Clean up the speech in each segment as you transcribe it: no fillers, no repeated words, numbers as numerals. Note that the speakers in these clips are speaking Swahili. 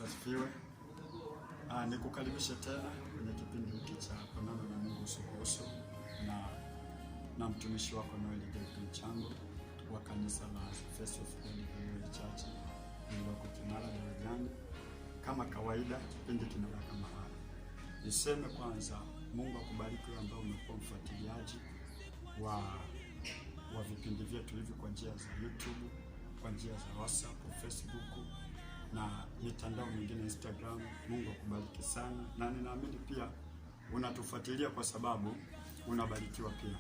Asifiwe. Nikukaribisha tena kwenye kipindi hiki cha Onana na Mungu Uso kwa Uso na mtumishi wako Noel Chango wa kanisa la Face of God Church lililoko Kimara Darajani. Kama kawaida kipindi kinawaka mahali. Niseme kwanza Mungu akubariki wewe ambao umekuwa mfuatiliaji wa vipindi vyetu hivi kwa njia za YouTube, kwa njia za WhatsApp, Facebook na mitandao mingine Instagram. Mungu akubariki sana, na ninaamini pia unatufuatilia kwa sababu unabarikiwa pia,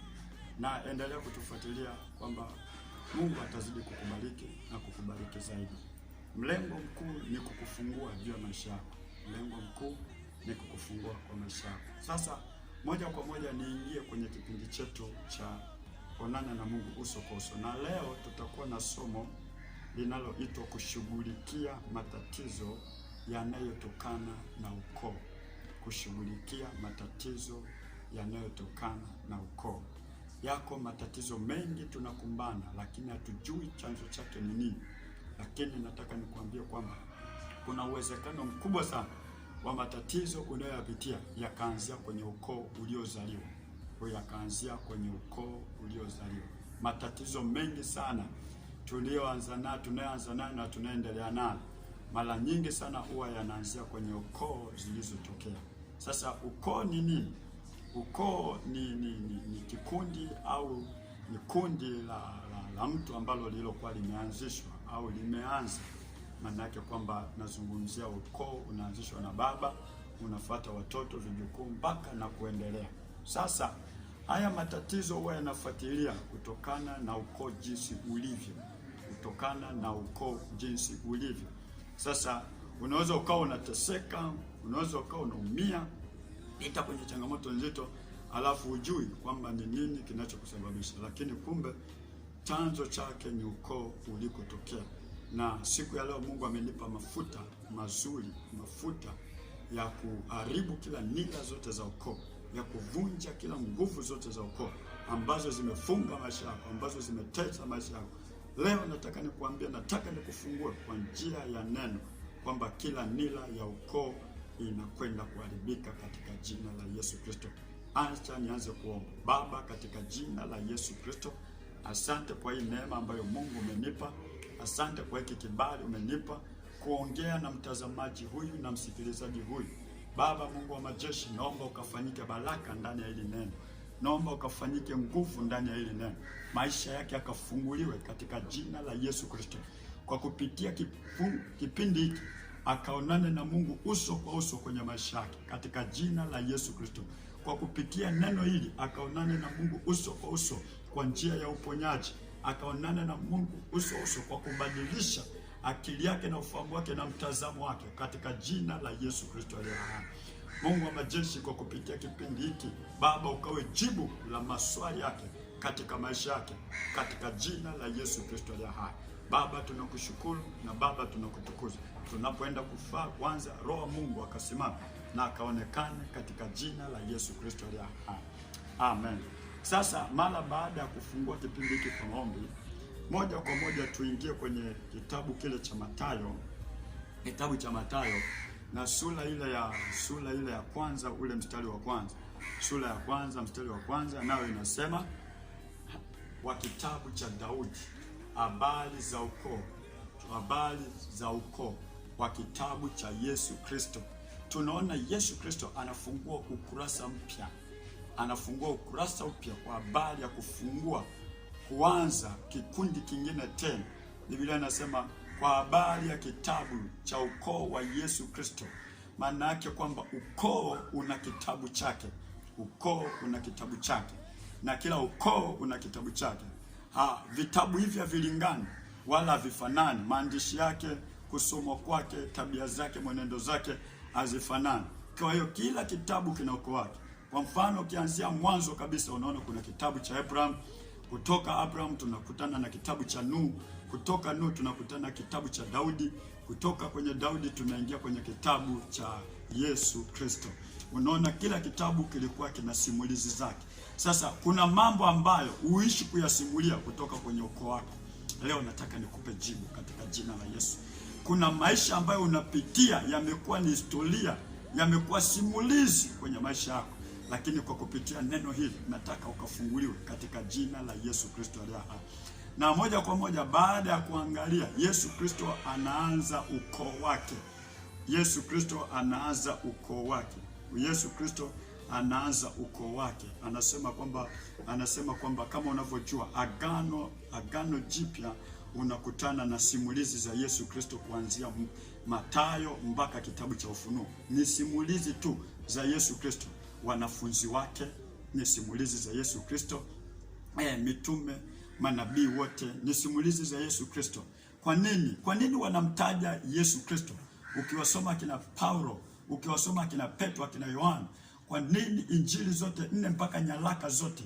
na endelea kutufuatilia kwamba Mungu atazidi kukubariki na kukubariki zaidi. Mlengo mkuu ni kukufungua juu ya maisha yako. Mlengo mkuu ni kukufungua kwa maisha yako. Sasa moja kwa moja niingie kwenye kipindi chetu cha Onana na Mungu Uso kwa Uso, na leo tutakuwa na somo linaloitwa kushughulikia matatizo yanayotokana na ukoo. Kushughulikia matatizo yanayotokana na ukoo. Yako matatizo mengi tunakumbana, lakini hatujui chanzo chake ni nini. Lakini nataka nikwambie kwamba kuna uwezekano mkubwa sana wa matatizo unayoyapitia yakaanzia kwenye ukoo uliozaliwa. Yakaanzia kwenye ukoo uliozaliwa. Matatizo mengi sana tunayoanza nayo na tunaendelea nayo, mara nyingi sana huwa yanaanzia kwenye ukoo zilizotokea. Sasa ukoo ni nini? Ukoo ni kikundi au ni kundi la mtu ambalo lilokuwa limeanzishwa au limeanza. Maana yake kwamba nazungumzia ukoo unaanzishwa na baba, unafuata watoto, vijukuu mpaka na kuendelea. Sasa haya matatizo huwa yanafuatilia kutokana na ukoo jinsi ulivyo. Kutokana na ukoo jinsi ulivyo. Sasa unaweza ukawa unateseka, unaweza ukawa unaumia ita kwenye changamoto nzito, alafu ujui kwamba ni nini kinachokusababisha, lakini kumbe chanzo chake ni ukoo ulikotokea. Na siku ya leo Mungu amenipa mafuta mazuri, mafuta ya kuharibu kila nila zote za ukoo, ya kuvunja kila nguvu zote za ukoo ambazo zimefunga maisha yako, ambazo zimetesa maisha yako. Leo nataka nikuambie, nataka nikufungue kwa njia ya neno kwamba kila nila ya ukoo inakwenda kuharibika katika jina la Yesu Kristo. Acha nianze kuomba. Baba, katika jina la Yesu Kristo, asante kwa hii neema ambayo Mungu umenipa. Asante kwa hiki kibali umenipa kuongea na mtazamaji huyu na msikilizaji huyu. Baba Mungu wa majeshi, naomba ukafanyike baraka ndani ya hili neno. Naomba ukafanyike nguvu ndani ya hili neno. Maisha yake akafunguliwe katika jina la Yesu Kristo. Kwa kupitia kipindi hiki akaonane na Mungu uso kwa uso kwenye maisha yake katika jina la Yesu Kristo. Kwa kupitia neno hili akaonane na Mungu uso kwa uso kwa njia ya uponyaji. Akaonane na Mungu uso kwa uso kwa kubadilisha akili yake na ufahamu wake na mtazamo wake katika jina la Yesu Kristo aliye hai. Mungu wa majeshi, kwa kupitia kipindi hiki Baba ukawe jibu la maswali yake katika maisha yake katika jina la Yesu Kristo aliye hai. Baba tunakushukuru na Baba tunakutukuza. Tunapoenda kufaa kwanza Roho Mungu akasimama na akaonekane katika jina la Yesu Kristo aliye hai. Amen. Sasa mara baada ya kufungua kipindi hiki kwa maombi, moja kwa moja tuingie kwenye kitabu kile cha Mathayo. Kitabu cha Mathayo na sura ile ya kwanza, ule mstari wa kwanza. Sura ya kwanza mstari wa kwanza, nayo inasema wa kitabu cha Daudi, habari za ukoo wa kitabu cha Yesu Kristo. Tunaona Yesu Kristo anafungua ukurasa mpya. Anafungua ukurasa mpya kwa habari ya kuanza kikundi kingine tena. Biblia inasema kwa habari ya kitabu cha ukoo wa Yesu Kristo. Maana yake kwamba ukoo una kitabu chake. Ukoo una kitabu chake. Na kila ukoo una kitabu chake. Vitabu hivi havilingani wala havifanani. Maandishi yake, kusomwa kwake, tabia zake, mwenendo zake hazifanani. Kwa hiyo kila kitabu kina ukoo wake. Kwa mfano ukianzia mwanzo kabisa unaona kuna kitabu cha Abraham. Kutoka Abraham tunakutana na kitabu cha Nuhu. Kutoka Nuhu tunakutana na kitabu cha Daudi. Kutoka kwenye Daudi tunaingia kwenye kitabu cha Yesu Kristo. Unaona kila kitabu kilikuwa kina simulizi zake. Sasa kuna mambo ambayo uishi kuyasimulia kutoka kwenye ukoo wako. Leo nataka nikupe jibu katika jina la Yesu. Kuna maisha ambayo unapitia yamekuwa ni historia, yamekuwa simulizi kwenye maisha yako, lakini kwa kupitia neno hili nataka ukafunguliwe katika jina la Yesu Kristo aliye hai. Na moja kwa moja baada ya kuangalia Yesu Kristo anaanza ukoo wake. Yesu Kristo anaanza ukoo wake. Yesu Kristo anaanza ukoo wake. Anasema kwamba kama unavyojua agano jipya unakutana na simulizi za Yesu Kristo kuanzia Mathayo mpaka kitabu cha Ufunuo. Ni simulizi tu za Yesu Kristo. Wanafunzi wake ni simulizi za Yesu Kristo. Mitume, manabii wote ni simulizi za Yesu Kristo. Kwa nini? Kwa nini wanamtaja Yesu Kristo? Ukiwasoma kina Paulo, ukiwasoma kina Petro, kina Yohana, kwa nini injili zote 4 mpaka nyaraka zote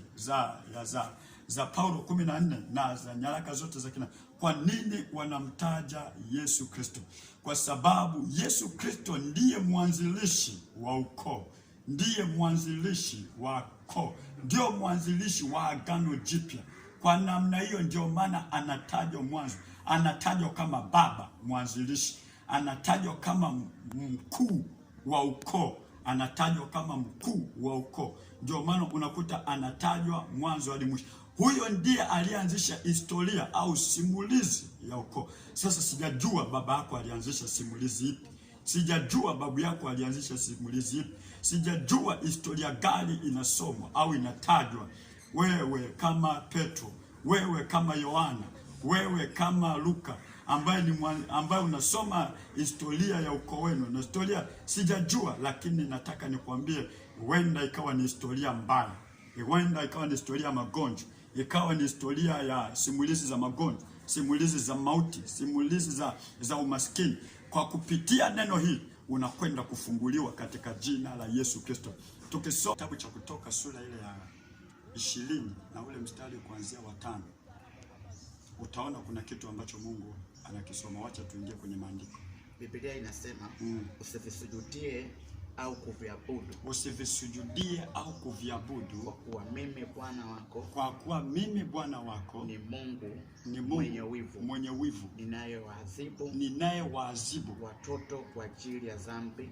za Paulo 14 na za nyaraka zote za kina, kwa nini wanamtaja Yesu Kristo? Kwa sababu Yesu Kristo ndiye mwanzilishi wa ukoo, ndiye mwanzilishi wa ukoo, ndio mwanzilishi wa agano jipya. Kwa namna hiyo ndio maana anatajwa mwanzo, anatajwa kama baba mwanzilishi, anatajwa kama mkuu wa ukoo, anatajwa kama mkuu wa ukoo. Ndio maana unakuta anatajwa mwanzo hadi mwisho. Huyo ndiye alianzisha historia au simulizi ya ukoo. Sasa sijajua baba yako alianzisha simulizi ipi, sijajua babu yako alianzisha simulizi ipi, sijajua historia gani inasomwa au inatajwa. Wewe kama Petro, wewe kama Yohana, wewe kama Luka, ambaye unasoma historia ya ukoo wenu na historia, sijajua, lakini nataka nikwambie, huenda ikawa ni historia mbaya, huenda ikawa ni historia ya magonjwa, ikawa ni historia ya simulizi za magonjwa, simulizi za mauti, simulizi za umaskini. Kwa kupitia neno hili unakwenda kufunguliwa katika jina la Yesu Kristo. Tukisoma kitabu cha Kutoka sura ile ya 20 na ule mstari kuanzia wa 5, utaona kuna kitu ambacho Mungu anakisoma. Wacha tuingie kwenye maandiko. Biblia inasema usivisujudie au kuviabudu. Usivisujudie au kuviabudu. Kwa kuwa mimi Bwana wako. Kwa kuwa mimi Bwana wako ni Mungu mwenye wivu. Ninayewaadhibu watoto kwa ajili ya dhambi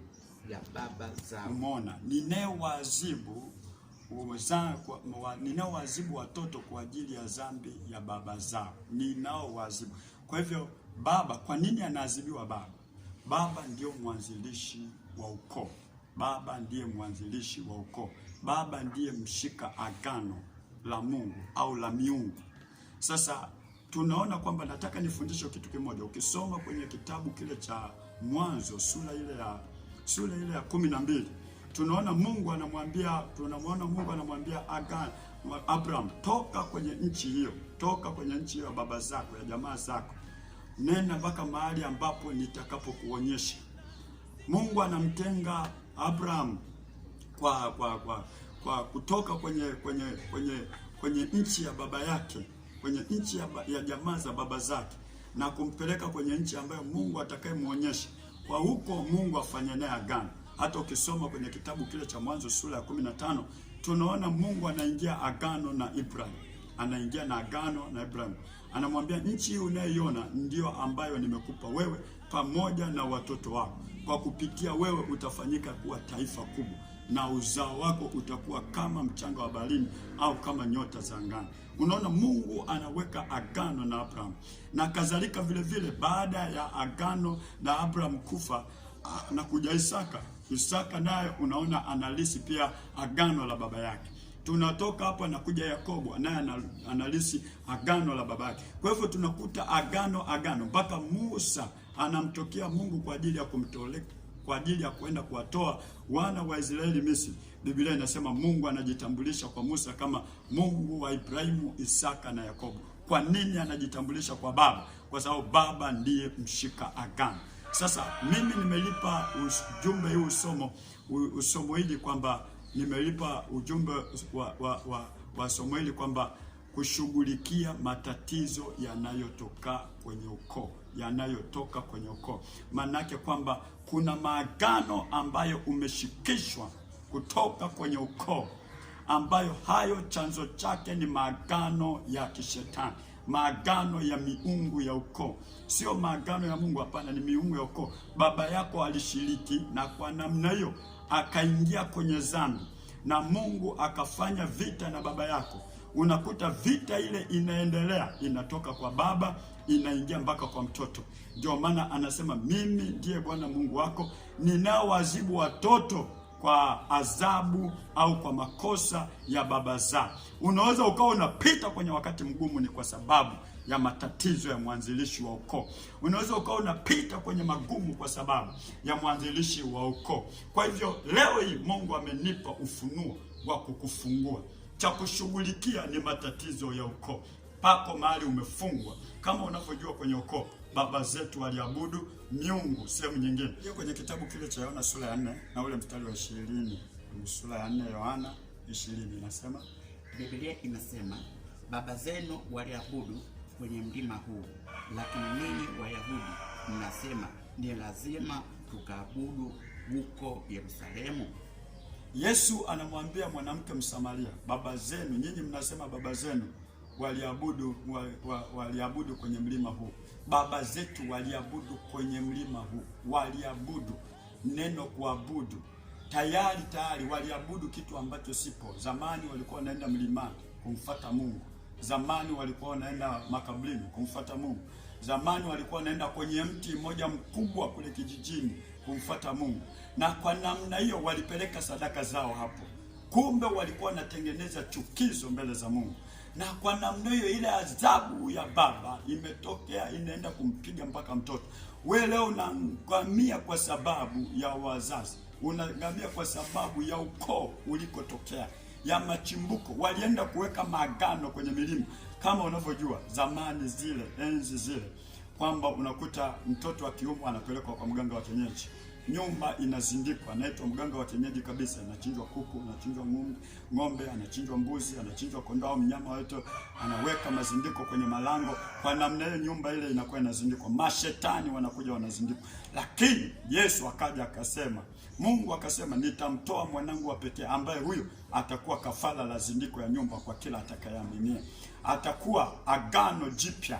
ya baba zao. Umeona? Ninaowaadhibu watoto kwa ajili ya dhambi ya baba zao. Ninaowaadhibu. Kwa hivyo baba, kwa nini anaadhibiwa baba? Baba ndio mwanzilishi wa ukoo. Baba ndiye mwanzilishi wa ukoo. Baba ndiye mshika agano la Mungu au la miungu. Sasa tunaona kwamba, nataka nifundishe kitu kimoja. Ukisoma kwenye kitabu kile cha Mwanzo sura ile ya 12, tunamwona Mungu anamwambia Abraham, toka kwenye nchi hiyo, toka kwenye nchi hiyo ya baba zako, ya jamaa zako, nenda mpaka mahali ambapo nitakapokuonyesha. Mungu anamtenga Abraham kwa kutoka kwenye nchi ya baba yake, kwenye nchi ya jamaa za baba zake, na kumpeleka kwenye nchi ambayo Mungu atakayemuonyesha. Kwa huko Mungu afanye naye agano. Hata ukisoma kwenye kitabu kile cha Mwanzo sura ya 15, tunaona Mungu anaingia agano na Ibrahim. Anaingia na agano na Ibrahim. Anamwambia, nchi hii unayoiona ndio ambayo nimekupa wewe pamoja na watoto wako. Kwa kupitia wewe utafanyika kuwa taifa kubwa, na uzao wako utakuwa kama mchanga wa baharini au kama nyota za angani. Unaona, Mungu anaweka agano na Abraham. Na kadhalika vile vile, baada ya agano na Abraham kufa na kuja Isaka naye unaona analisi pia agano la baba yake. Tunatoka hapa na kuja Yakobo naye analisi agano la baba yake. Kwa hivyo tunakuta agano mpaka Musa anamtokea Mungu kwa ajili ya kumtolea, kwa ajili ya kwenda kuwatoa wana wa Israeli Misri. Biblia inasema Mungu anajitambulisha kwa Musa kama Mungu wa Ibrahimu, Isaka na Yakobo. Kwa nini anajitambulisha kwa baba? Kwa sababu baba ndiye mshika agano. Sasa mimi nimelipa ujumbe huu usomo hili kwamba nimelipa ujumbe wa somo hili kwamba kushughulikia matatizo yanayotoka kwenye ukoo. Maanake kwamba kuna maagano ambayo umeshikishwa kutoka kwenye ukoo, ambayo hayo chanzo chake ni maagano ya kishetani, maagano ya miungu ya ukoo. Sio maagano ya Mungu, hapana, ni miungu ya ukoo. Baba yako alishiriki, na kwa namna hiyo akaingia kwenye dhambi, na Mungu akafanya vita na baba yako. Unakuta vita ile inaendelea, inatoka kwa baba inaingia mpaka kwa mtoto. Ndio maana anasema mimi ndiye Bwana Mungu wako, ninaowaadhibu watoto kwa adhabu au kwa makosa ya baba zao. Unaweza ukawa unapita kwenye wakati mgumu, ni kwa sababu ya matatizo ya mwanzilishi wa ukoo. Unaweza ukawa unapita kwenye magumu kwa sababu ya mwanzilishi wa ukoo. Kwa hivyo leo hii Mungu amenipa ufunuo wa kukufungua. Cha kushughulikia ni matatizo ya ukoo. Pako mahali umefungwa. Kama unavyojua kwenye ukoo, baba zetu waliabudu miungu sehemu nyingine. Hiyo kwenye kitabu kile cha Yohana sura ya 4 na ule mstari wa 20. Sura ya 4 Yohana 20 inasema, Biblia inasema, baba zenu waliabudu kwenye mlima huu, lakini ninyi Wayahudi mnasema ni lazima tukaabudu huko Yerusalemu. Yesu anamwambia mwanamke Msamaria, baba zenu, nyinyi mnasema baba zenu waliabudu kwenye mlima huu. Baba zetu waliabudu kwenye mlima huu. Waliabudu, neno kuabudu, tayari waliabudu kitu ambacho sipo. Zamani walikuwa wanaenda mlimani kumfuata Mungu. Zamani walikuwa wanaenda makaburini kumfuata Mungu. Zamani walikuwa wanaenda kwenye mti mmoja mkubwa kule kijijini kumfuata Mungu. Na kwa namna hiyo walipeleka sadaka zao hapo. Kumbe walikuwa wanatengeneza chukizo mbele za Mungu. Na kwa namna hiyo ile adhabu ya baba imetokea, inaenda kumpiga mpaka mtoto. Wewe leo unaangamia kwa sababu ya wazazi. Unaangamia kwa sababu ya ukoo ulikotokea, ya machimbuko. Walienda kuweka maagano kwenye milima. Kama unavyojua zamani zile, enzi zile, kwamba unakuta mtoto wa kiume anapelekwa kwa mganga wa kienyeji. Nyumba inazindikwa, anaitwa mganga wa kienyeji kabisa. Anachinjwa kuku, anachinjwa ng'ombe, anachinjwa mbuzi, anachinjwa kondoo, mnyama wote, anaweka mazindiko kwenye malango. Kwa namna hiyo nyumba ile inakuwa inazindikwa. Mashetani wanakuja wanazindikwa. Lakini Yesu akaja akasema, Mungu akasema, nitamtoa mwanangu wa pekee ambaye huyo atakuwa kafara la zindiko ya nyumba kwa kila atakayeamini. Atakuwa agano jipya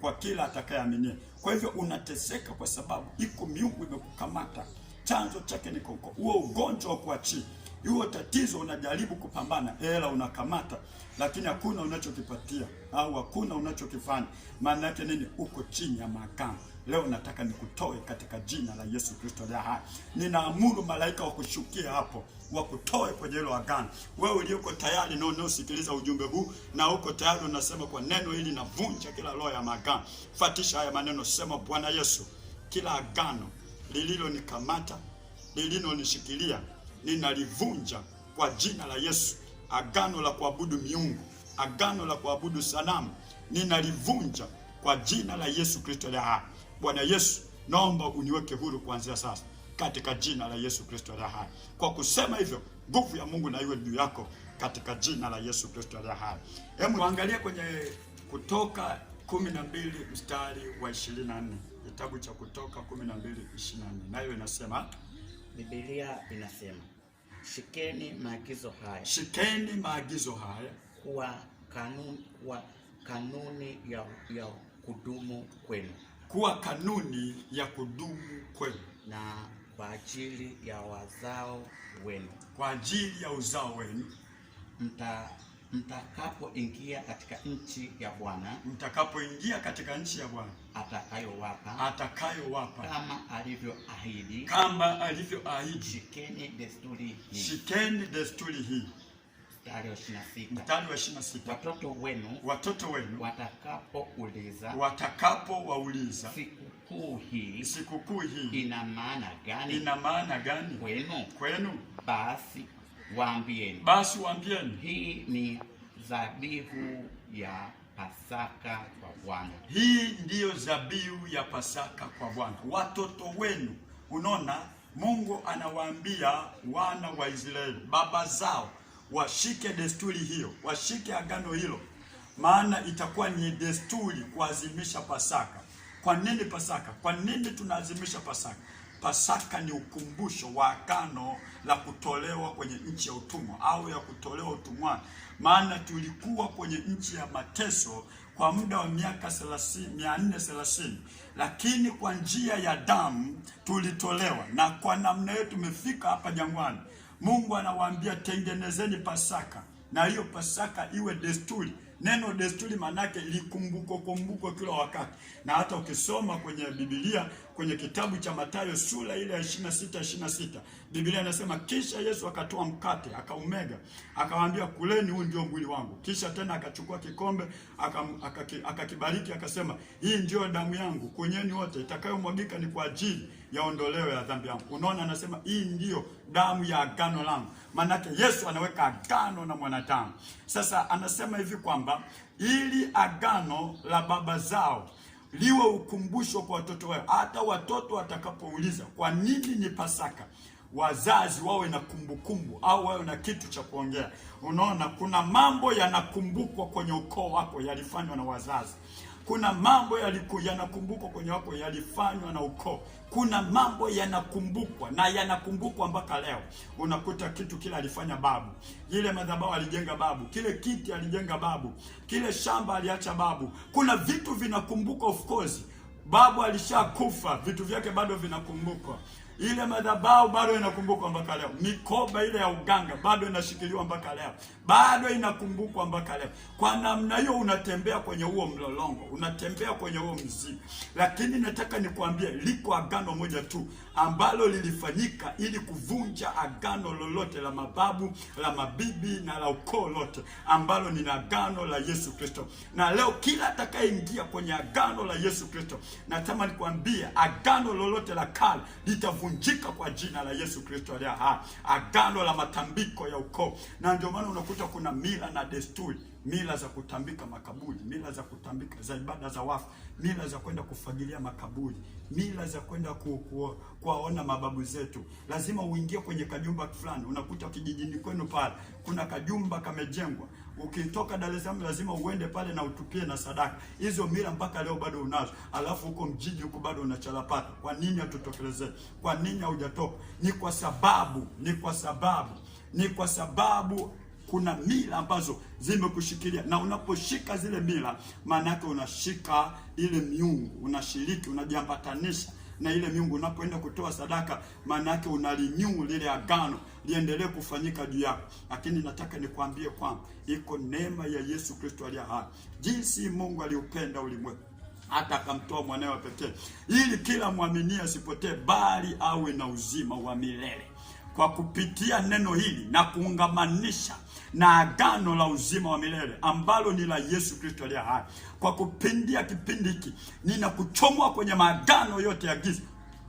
kwa kila atakayeamini. Kwa hivyo unateseka kwa sababu iko miungu imekukamata. Chanzo chake ni huo ugonjwa wa kuachia. Hiyo tatizo unajaribu kupambana, hela unakamata, lakini hakuna unachokipatia au hakuna unachokifanya. Maana yake nini? Uko chini ya maagano. Leo nataka nikutoe katika jina la Yesu Kristo aliye hai. Ninaamuru malaika wakushukia hapo, wakutoe kwenye hilo agano. Wewe ulioko tayari na unaosikiliza ujumbe huu na uko tayari unasema, kwa neno hili navunja kila roho ya maagano. Fatisha haya maneno, sema, Bwana Yesu, kila agano lililonikamata, lililonishikilia, ninalivunja kwa jina la Yesu. Agano la kuabudu miungu, agano la kuabudu sanamu, ninalivunja kwa jina la Yesu Kristo aliye hai. Bwana Yesu, naomba uniweke huru kuanzia sasa katika jina la Yesu Kristo aliye hai. Kwa kusema hivyo, nguvu ya Mungu na iwe juu yako katika jina la Yesu Kristo aliye hai. Hebu tuangalie kwenye Kutoka 12 mstari wa 24. Kitabu cha Kutoka 12:24. Nayo inasema, Biblia inasema, shikeni maagizo haya kuwa kanuni ya kudumu kwenu. Kuwa kanuni ya kudumu kwenu. Na kwa ajili ya wazao wenu. Kwa ajili ya uzao wenu. Mtakapoingia katika nchi ya Bwana. Mtakapoingia katika nchi ya Bwana. Atakayowapa. Kama alivyoahidi. Shikeni desturi hii. Mstari wa 26. Watoto wenu watakapowauliza sikukuu hii ina maana gani kwenu? Basi waambieni, hii ni dhabihu ya Pasaka kwa Bwana. Hii ndiyo dhabihu ya Pasaka kwa Bwana. Watoto wenu. Unaona, Mungu anawaambia wana wa Israeli, baba zao, washike desturi hiyo, washike agano hilo. Maana itakuwa ni desturi kuadhimisha Pasaka. Kwa nini Pasaka? Kwa nini tunaazimisha Pasaka? Pasaka ni ukumbusho wa agano la kutolewa kwenye nchi ya utumwa au ya kutolewa utumwani. Maana tulikuwa kwenye nchi ya mateso kwa muda wa miaka 430, lakini kwa njia ya damu tulitolewa, na kwa namna hiyo tumefika hapa jangwani. Mungu anawaambia tengenezeni Pasaka, na hiyo Pasaka iwe desturi. Neno desturi manake likumbuko kila wakati. Na hata ukisoma kwenye Biblia kwenye kitabu cha Mathayo sura ile ya 26, Biblia inasema kisha Yesu akatoa mkate, akaumega, akawaambia kuleni, huu ndio mwili wangu. Kisha tena akachukua kikombe, akakibariki, akasema hii ndio damu yangu, kunyweni wote, itakayomwagika ni kwa ajili ya ondoleo ya dhambi yangu. Unaona, anasema hii ndio damu ya agano langu. Manake Yesu anaweka agano na mwanadamu. Sasa anasema hivi kwamba ili agano la baba zao liwe ukumbusho kwa watoto wao. Hata watoto watakapouliza kwa nini ni Pasaka, wazazi wawe na kumbukumbu au wawe na kitu cha kuongea. Unaona, kuna mambo yanakumbukwa kwenye ukoo wako yalifanywa na wazazi. Kuna mambo yanakumbukwa kwenye wako yalifanywa na ukoo. Kuna mambo yanakumbukwa na yanakumbukwa mpaka leo. Unakuta kitu kile alifanya babu, ile madhabahu alijenga babu, kile kiti alijenga babu, kile shamba aliacha babu. Kuna vitu vinakumbukwa, of course. Babu alishakufa, vitu vyake bado vinakumbukwa. Ile madhabahu bado inakumbukwa mpaka leo. Mikoba ile ya uganga bado inashikiliwa mpaka leo, bado inakumbukwa mpaka leo. Kwa namna hiyo unatembea kwenye huo mlolongo, unatembea kwenye huo mzigo. Lakini nataka nikwambie, liko agano moja tu ambalo lilifanyika ili kuvunja agano lolote la mababu, la mabibi na la ukoo lote, ambalo ni agano la Yesu Kristo. Na leo kila atakayeingia kwenye agano la Yesu Kristo, natamani nikwambie agano lolote la kale litavunjika kwa jina la Yesu Kristo aliye hai. Agano la matambiko ya ukoo. Na ndio maana unakuta kuna mila na desturi, mila za kutambika makaburi, mila za kutambika za ibada za wafu, mila za kwenda kufagilia makaburi, mila za kwenda kuwaona mababu zetu. Lazima uingie kwenye kajumba fulani. Unakuta kijijini kwenu pale kuna kajumba kamejengwa, ukitoka Dar es Salaam lazima uende pale na utupie na sadaka. Hizo mila mpaka leo bado unazo. Alafu huko mjiji huko bado unachalapata. Kwa nini hatutokelezee? Kwa nini haujatoka? Ni kwa sababu kuna mila ambazo zimekushikilia, na unaposhika zile mila, maana yake unashika ile miungu, unashiriki, unajiambatanisha na ile miungu. Unapoenda kutoa sadaka, maana yake unalinyu lile agano liendelee kufanyika juu yako. Lakini nataka nikwambie kwamba iko neema ya Yesu Kristo aliye hai. Jinsi Mungu aliupenda ulimwengu hata akamtoa mwanawe pekee, ili kila muamini asipotee, bali awe na uzima wa milele. Kwa kupitia neno hili na kuungamanisha na agano la uzima wa milele ambalo ni la Yesu Kristo aliye hai, kwa kupindia kipindi hiki ninakuchomoa kwenye maagano yote ya giza.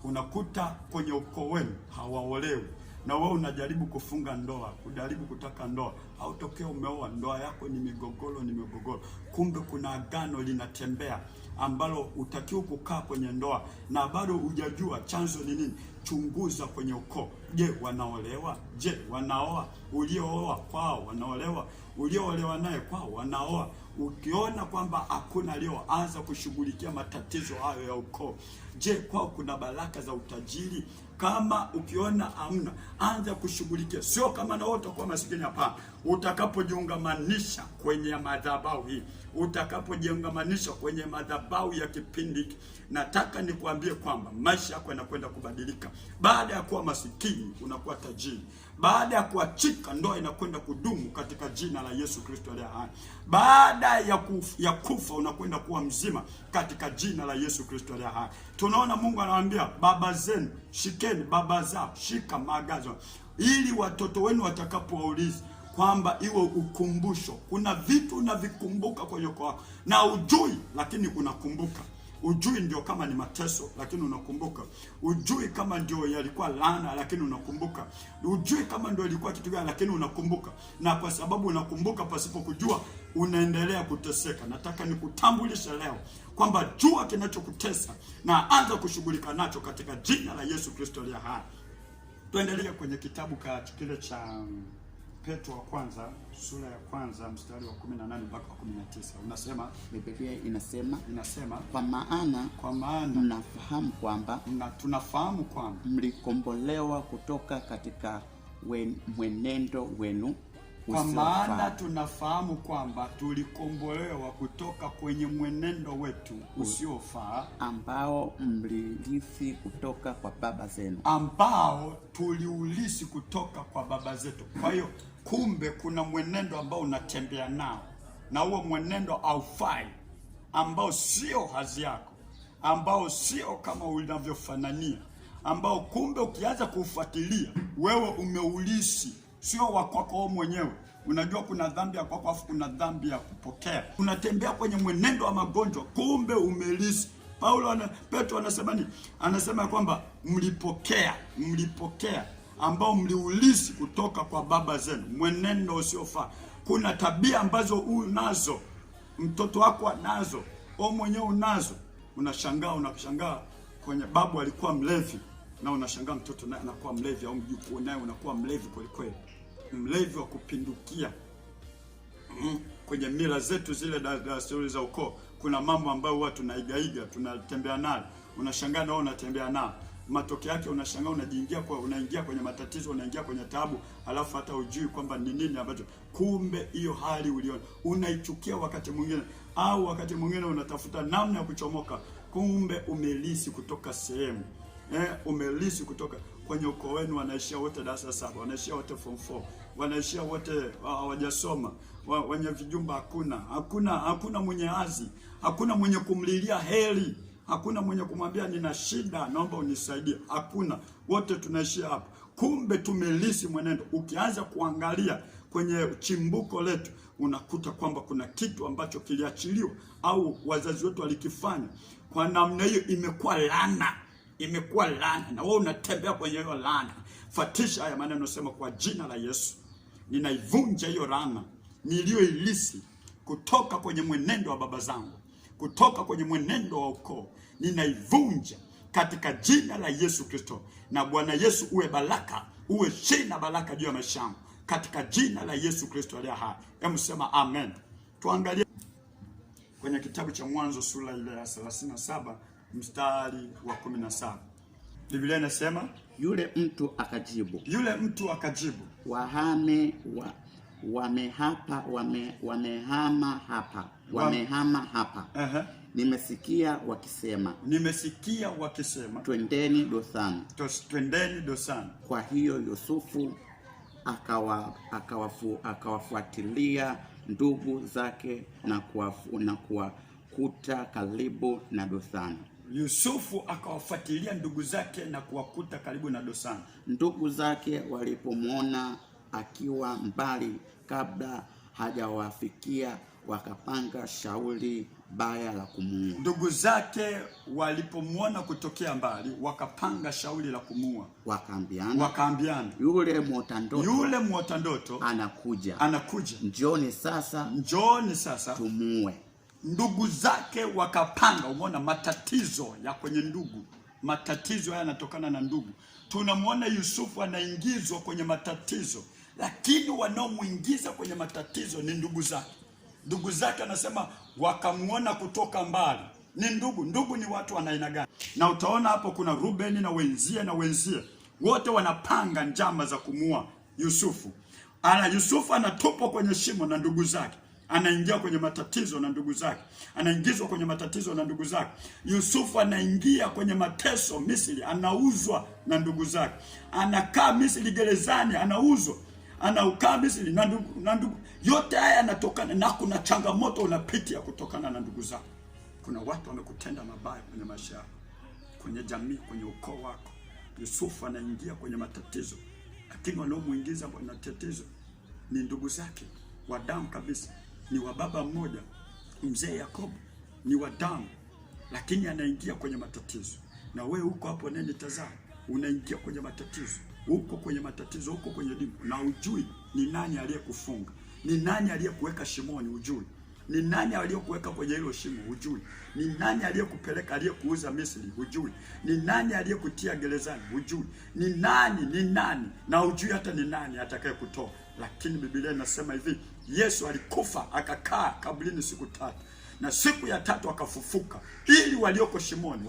Unakuta kwenye ukoo wenu hawaolewi, na wewe unajaribu kufunga ndoa, kujaribu kutaka ndoa, au tokea umeoa, ndoa yako ni migogoro. Kumbe kuna agano linatembea ambalo utakiwa kukaa kwenye ndoa na bado hujajua chanzo ni nini. Chunguza kwenye ukoo. Je, wanaolewa? Je, wanaoa? Uliooa kwao wanaolewa? Ulioolewa naye kwao wanaoa? Ukiona kwamba hakuna leo, anza kushughulikia matatizo hayo ya ukoo. Je, kwao kuna baraka za utajiri? Kama ukiona hamna, anza kushughulikia. Sio kama na wote kwa masikini, hapana. Utakapojiungamanisha kwenye madhabahu hii, utakapojiungamanisha kwenye madhabahu ya kipindi hiki, nataka nikwambie kwamba maisha yako yanakwenda kubadilika. Baada ya kuwa masikini unakuwa tajiri. Baada ya kuachika, ndoa inakwenda kudumu katika jina la Yesu Kristo aliye hai. Baada ya kufa unakwenda kuwa mzima katika jina la Yesu Kristo aliye hai. Tunaona Mungu anawaambia baba zenu, shikeni baba zao, shika maagazo, ili watoto wenu watakapowauliza kwamba iwe ukumbusho. Kuna vitu unavikumbuka kwenye ukoo na ujui, lakini unakumbuka. Ujui ndio kama ni mateso, lakini unakumbuka. Ujui kama ndio yalikuwa laana, lakini unakumbuka. Ujui kama ndio ilikuwa kitu gani, lakini unakumbuka. Na kwa sababu unakumbuka pasipo kujua, unaendelea kuteseka. Nataka nikutambulishe leo kwamba jua kinachokutesa na anza kushughulika nacho katika jina la Yesu Kristo aliye hai. Tuendelee kwenye kitabu kile cha Petro wa kwanza sura ya kwanza mstari wa 18 mpaka 19 unasema, Biblia inasema kwa maana mnafahamu kwamba tunafahamu kwamba mlikombolewa kutoka katika mwenendo wenu. Kwa maana tunafahamu kwamba tulikombolewa kutoka kwenye mwenendo wetu usiofaa, ambao mlilisi kutoka kwa baba zenu, ambao tuliulisi kutoka kwa baba zetu. Kwa hiyo kumbe kuna mwenendo ambao unatembea nao, na huo mwenendo haufai, ambao sio hazi yako, ambao sio kama unavyofanania, ambao kumbe ukianza kuufuatilia wewe umeulisi, sio wa kwako mwenyewe. Unajua kuna dhambi ya kwako afu kuna dhambi ya kupokea. Unatembea kwenye mwenendo wa magonjwa, kumbe umelisi. Petro anasema nini? Anasema kwamba mlipokea ambao mliulisi kutoka kwa baba zenu, mwenendo usiofaa. Kuna tabia ambazo unazo, mtoto wako anazo, au mwenyewe unazo. Unashangaa kwenye babu alikuwa mlevi, na unashangaa mtoto naye anakuwa mlevi, au mjukuu naye unakuwa mlevi kweli, mlevi wa kupindukia. Kwenye mila zetu zile desturi za ukoo, kuna mambo ambayo watu tunaigaiga, tunatembea nayo. Unashangaa nao unatembea nao, matokeo yake unashangaa unaingia kwenye matatizo, unaingia kwenye taabu, alafu hata hujui kwamba ni nini ambacho. Kumbe hiyo hali uliona unaichukia wakati mwingine, au wakati mwingine unatafuta namna ya kuchomoka. Kumbe umelisi kutoka sehemu, umelisi kutoka kwenye ukoo wenu. Wanaishia wote darasa 7, wanaishia wote form 4, wanaishia wote hawajasoma, wenye vijumba hakuna mwenye azi, hakuna mwenye kumlilia heri, hakuna mwenye kumwambia nina shida, naomba unisaidie. Hakuna, wote tunaishia hapo. Kumbe tumelisi mwenendo. Ukianza kuangalia kwenye chimbuko letu, unakuta kwamba kuna kitu ambacho kiliachiliwa au wazazi wetu walikifanya. Kwa namna hiyo imekuwa laana, na wewe unatembea kwenye hiyo laana. Fatisha haya maneno, sema kwa jina la Yesu ninaivunja hiyo laana niliyoilisi kutoka kwenye mwenendo wa baba zangu, kutoka kwenye mwenendo wa ukoo. Ninaivunja katika jina la Yesu Kristo. Na Bwana Yesu uwe baraka, uwe shina baraka juu ya maisha yangu katika jina la Yesu Kristo aliye hai. Hebu sema amen. Tuangalie kwenye kitabu cha Mwanzo sura ile ya 37 mstari wa 17. Biblia inasema yule mtu akajibu, wamehama hapa. Nimesikia wakisema twendeni Dosani. Kwa hiyo Yusufu akawafuatilia ndugu zake na kuwakuta karibu na Dosani. Yusufu akawafuatilia ndugu zake na kuwakuta karibu na Dosani. Ndugu zake walipomwona akiwa mbali kabla hajawafikia, wakapanga shauri baya la kumuua. Ndugu zake walipomwona kutokea mbali, wakapanga shauri la kumuua. Wakaambiana, yule muota ndoto anakuja. Njooni sasa tumuue. Ndugu zake wakapanga. Umeona matatizo ya kwenye ndugu. Matatizo haya yanatokana na ndugu. Tunamwona Yusufu anaingizwa kwenye matatizo, lakini wanaomuingiza kwenye matatizo ni ndugu zake. Ndugu zake anasema wakamuona kutoka mbali. Ni ndugu ni watu wa aina gani? Na utaona hapo kuna Rubeni na wenzie. Wote wanapanga njama za kumuua Yusufu. Yusufu anatupwa kwenye shimo na ndugu zake. Anaingia kwenye matatizo na ndugu zake. Anaingizwa kwenye matatizo na ndugu zake. Yusufu anaingia kwenye mateso Misri, anauzwa na ndugu zake. Anakaa Misri gerezani, anauzwa. Anaukaa Misri na ndugu. Yote haya yanatokana na kuna changamoto unapitia kutokana na ndugu zako. Kuna watu wamekutenda mabaya kwenye maisha yako, kwenye jamii, kwenye ukoo wako. Yusufu anaingia kwenye matatizo, lakini wanaomuingiza kwenye matatizo ni ndugu zake wa damu kabisa. Ni wa baba mmoja, mzee Yakobo, ni wa damu, lakini anaingia kwenye matatizo. Na wewe huko hapo neni tazama, unaingia kwenye matatizo. Huko kwenye matatizo, huko kwenye dini, na ujui ni nani aliyekufunga, ni nani aliyekuweka shimoni, ujui ni nani aliyekuweka kwenye hilo shimo, ujui ni nani aliyekupeleka, aliyekuuza Misri, ujui ni nani aliyekutia gerezani, ujui ni nani, na ujui hata ni nani atakayekutoa. lakini Biblia inasema hivi, Yesu alikufa akakaa kaburini siku 3 na siku ya 3 akafufuka, ili walioko shimoni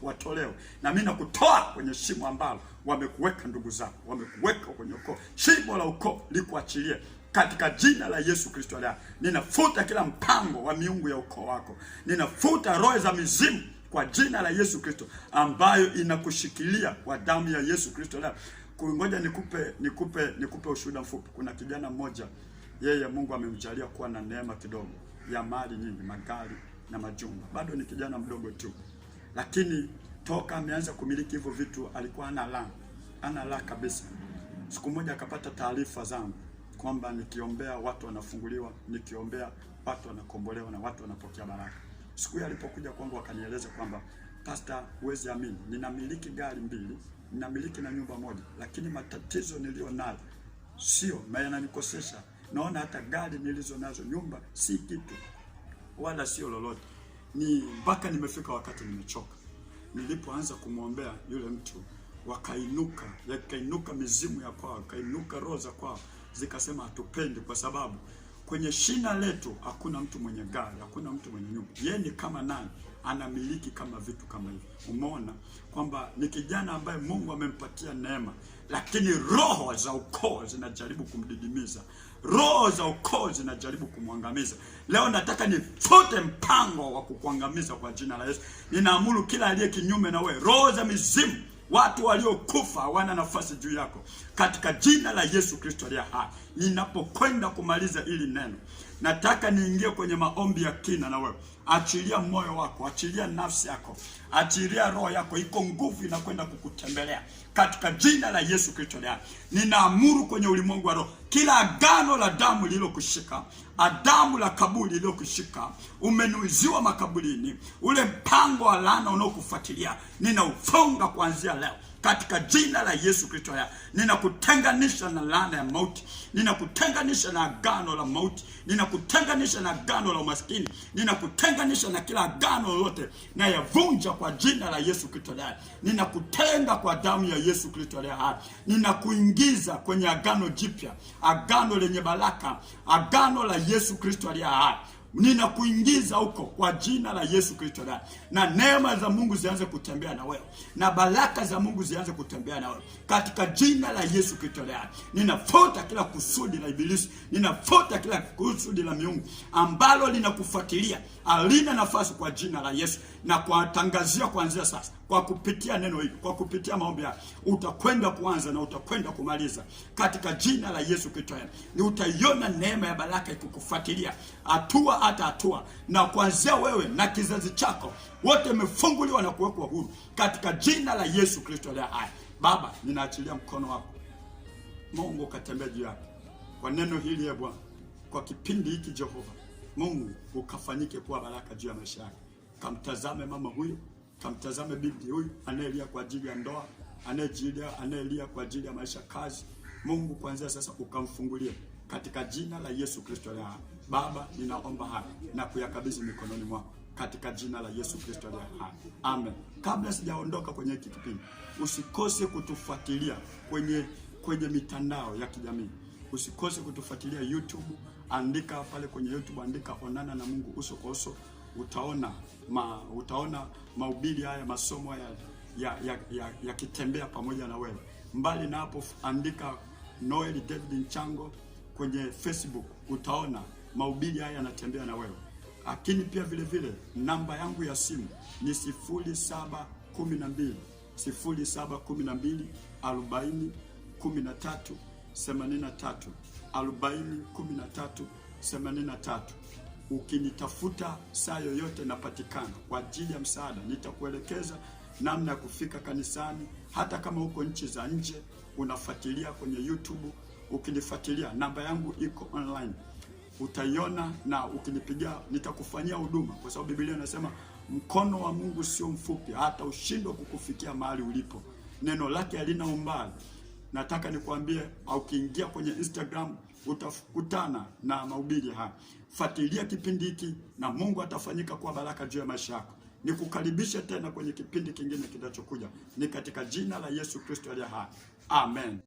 watolewe. Na mimi nakutoa kwenye shimo ambalo wamekuweka ndugu zako, wamekuweka kwenye ukoo. Shimo la ukoo likuachilie katika jina la Yesu Kristo. Leo ninafuta kila mpango wa miungu ya ukoo wako, ninafuta roho za mizimu kwa jina la Yesu Kristo ambayo inakushikilia kwa damu ya Yesu Kristo. Leo ngoja nikupe ushuhuda mfupi. Kuna kijana mmoja, yeye Mungu amemjalia kuwa na neema kidogo ya mali nyingi, magari na majumba. Bado ni kijana mdogo tu, lakini toka ameanza kumiliki hivyo vitu alikuwa ana la kabisa. Siku moja akapata taarifa zangu kwamba nikiombea watu wanafunguliwa, nikiombea watu wanakombolewa na watu wanapokea baraka. Siku hiyo alipokuja kwangu akanieleza kwamba, Pastor, huwezi amini, ninamiliki gari 2, ninamiliki na nyumba 1, lakini matatizo nilio nayo sio yananikosesha. Naona hata gari nilizo nazo, nyumba si kitu wala sio lolote. Ni mpaka nimefika wakati nimechoka. Nilipoanza kumwombea yule mtu, wakainuka mizimu ya kwao, wakainuka roho za kwao, zikasema hatupendi, kwa sababu kwenye shina letu hakuna mtu mwenye gari, hakuna mtu mwenye nyumba. Yeye ni kama nani? Anamiliki kama vitu kama hivi. Umeona kwamba ni kijana ambaye Mungu amempatia neema, lakini roho za ukoo zinajaribu kumdidimiza, roho za ukoo zinajaribu kumwangamiza. Leo nataka nifute mpango wa kukuangamiza kwa jina la Yesu. Ninaamuru kila aliye kinyume na wewe, roho za mizimu, watu waliokufa hawana nafasi juu yako katika jina la Yesu Kristo aliye hai. Ninapokwenda kumaliza ili neno, nataka niingie kwenye maombi ya kina na wewe. Achilia moyo wako, achilia nafsi yako, achilia roho yako. Iko nguvu inakwenda kukutembelea katika jina la Yesu Kristo aliye hai. Ninaamuru kwenye ulimwengu wa roho, kila agano la damu lililokushika, adamu la kaburi lililokushika, umenuiziwa makaburini, ule mpango wa laana unaokufuatilia, ninaufunga kuanzia leo katika jina la Yesu Kristo. Ninakutenganisha na laana ya mauti, ninakutenganisha na agano la mauti, ninakutenganisha na agano la umaskini, ninakutenganisha na kila agano lolote, na yavunja kwa jina la Yesu Kristo. Ninakutenga kwa damu ya Yesu Kristo. Ninakuingiza kwenye agano jipya, agano lenye baraka, agano la Yesu Kristo aliye hai. Ninakuingiza huko kwa jina la Yesu Kristo. Na neema za Mungu zianze kutembea na wewe, na baraka za Mungu zianze kutembea na wewe katika jina la Yesu Kristo. Ninafuta kila kusudi la ibilisi, ninafuta kila kusudi la miungu ambalo linakufuatilia, alina nafasi kwa jina la Yesu. Na kuwatangazia kuanzia sasa, kwa kupitia neno hili, kwa kupitia maombi haya, utakwenda kuanza na utakwenda kumaliza katika jina la Yesu Kristo. Ni utaiona neema ya baraka ikukufuatilia hatua hata hatua, na kuanzia wewe na kizazi chako wote umefunguliwa na kuwekwa huru katika jina la Yesu Kristo aliye hai. Baba, ninaachilia mkono wako Mungu, katembea juu yako kwa neno hili ya Bwana, kwa kipindi hiki Jehova Mungu, ukafanyike kuwa baraka juu ya maisha yake. Kamtazame mama huyu, kamtazame binti huyu anayelia kwa ajili ya ndoa, anayelia kwa ajili ya maisha, kazi. Mungu, kuanzia sasa ukamfungulie katika jina la Yesu Kristo aliye hai. Baba, ninaomba haya na kuyakabidhi mikononi mwako katika jina la Yesu Kristo aliye hai. Amen. Kabla sijaondoka kwenye hiki kipindi, usikose kutufuatilia kwenye mitandao ya kijamii. Usikose kutufuatilia YouTube. Andika pale kwenye YouTube, andika Onana na Mungu uso kwa uso. Utaona mahubiri haya, masomo haya yakitembea pamoja na wewe. Mbali na hapo, andika Noel David Nchango kwenye Facebook, utaona mahubiri haya yanatembea na wewe. Lakini pia vile vile namba yangu ya simu ni 0712 40 13 83 40 13 83. Ukinitafuta saa yoyote napatikana kwa ajili ya msaada. Nitakuelekeza namna ya kufika kanisani. Hata kama uko nchi za nje unafuatilia kwenye YouTube, ukinifuatilia, namba yangu iko online, utaiona, na ukinipigia nitakufanyia huduma, kwa sababu Biblia inasema mkono wa Mungu sio mfupi hata ushindwe kukufikia mahali ulipo. Neno lake halina umbali. Nataka nikwambie, ukiingia kwenye Instagram utakutana na mahubiri haya. Fuatilia kipindi hiki na Mungu atafanyika kuwa baraka juu ya maisha yako. Nikukaribishe tena kwenye kipindi kingine kinachokuja. Ni katika jina la Yesu Kristo aliye hai. Amen.